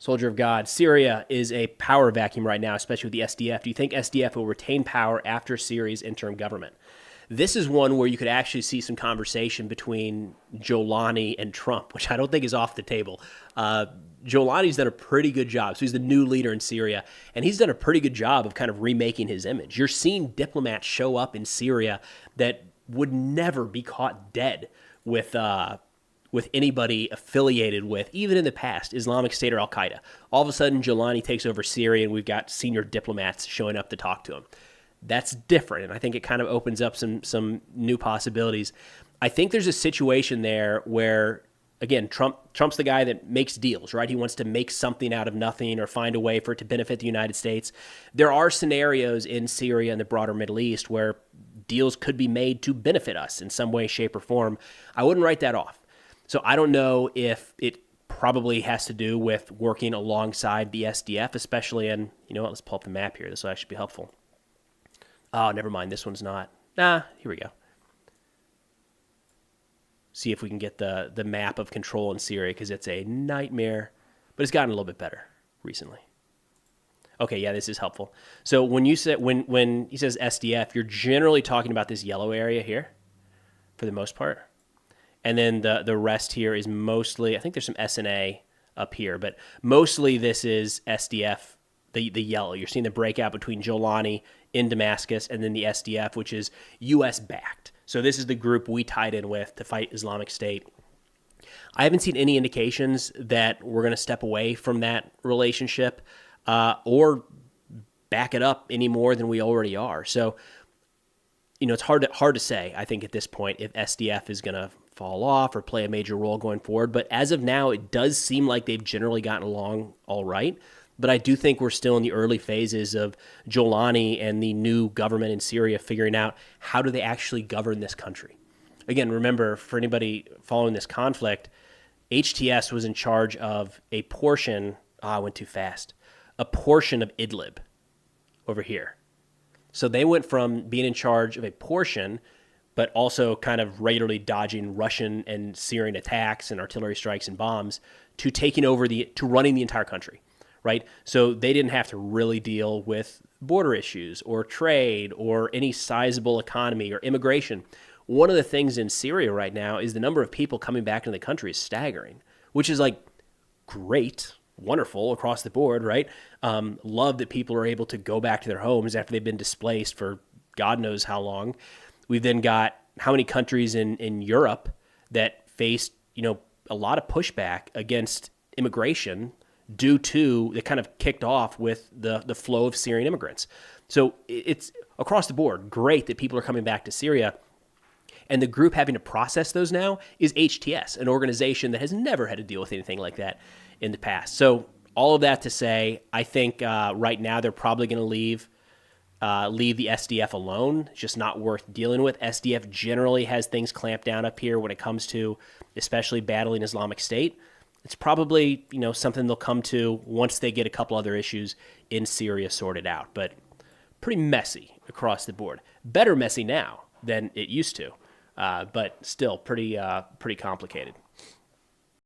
Soldier of God, Syria is a power vacuum right now, especially with the SDF. Do you think SDF will retain power after Syria's interim government? This is one where you could actually see some conversation between Jolani and Trump, which I don't think is off the table. Jolani's done a pretty good job. So he's the new leader in Syria, and he's done a pretty good job of kind of remaking his image. You're seeing diplomats show up in Syria that would never be caught dead with anybody affiliated with, even in the past, Islamic State or Al-Qaeda. All of a sudden, Jolani takes over Syria, and we've got senior diplomats showing up to talk to him. That's different, and I think it kind of opens up some new possibilities. I think there's a situation there where, again, Trump's the guy that makes deals, right? He wants to make something out of nothing or find a way for it to benefit the United States. There are scenarios in Syria and the broader Middle East where deals could be made to benefit us in some way, shape, or form. I wouldn't write that off. So I don't know if it probably has to do with working alongside the SDF, especially in, you know what, let's pull up the map here. This will actually be helpful. Oh, never mind. This one's not. Here we go. See if we can get the map of control in Syria, because it's a nightmare, but it's gotten a little bit better recently. Okay, yeah, this is helpful. So when you say when he says SDF, you're generally talking about this yellow area here, for the most part, and then the rest here is mostly, I think there's some SNA up here, but mostly this is SDF. The yellow. You're seeing the breakout between Jolani in Damascus and then the SDF, which is U.S. backed. So this is the group we tied in with to fight Islamic State. I haven't seen any indications that we're going to step away from that relationship or back it up any more than we already are. So, you know, it's hard to say, I think, at this point, if SDF is going to fall off or play a major role going forward. But as of now, it does seem like they've generally gotten along all right. But I do think we're still in the early phases of Jolani and the new government in Syria figuring out how do they actually govern this country. Again, remember, for anybody following this conflict, HTS was in charge of a portion, I went too fast, a portion of Idlib over here. So they went from being in charge of a portion, but also kind of regularly dodging Russian and Syrian attacks and artillery strikes and bombs, to taking over to running the entire country. Right? So they didn't have to really deal with border issues or trade or any sizable economy or immigration. One of the things in Syria right now is the number of people coming back into the country is staggering, which is like great, wonderful across the board, right? Love that people are able to go back to their homes after they've been displaced for God knows how long. We've then got how many countries in Europe that faced, you know, a lot of pushback against immigration due to, it kind of kicked off with the flow of Syrian immigrants. So it's across the board great that people are coming back to Syria. And the group having to process those now is HTS, an organization that has never had to deal with anything like that in the past. So all of that to say, I think right now they're probably going to leave the SDF alone. It's just not worth dealing with. SDF generally has things clamped down up here when it comes to especially battling Islamic State. It's probably, you know, something they'll come to once they get a couple other issues in Syria sorted out. But pretty messy across the board. Better messy now than it used to, but still pretty complicated.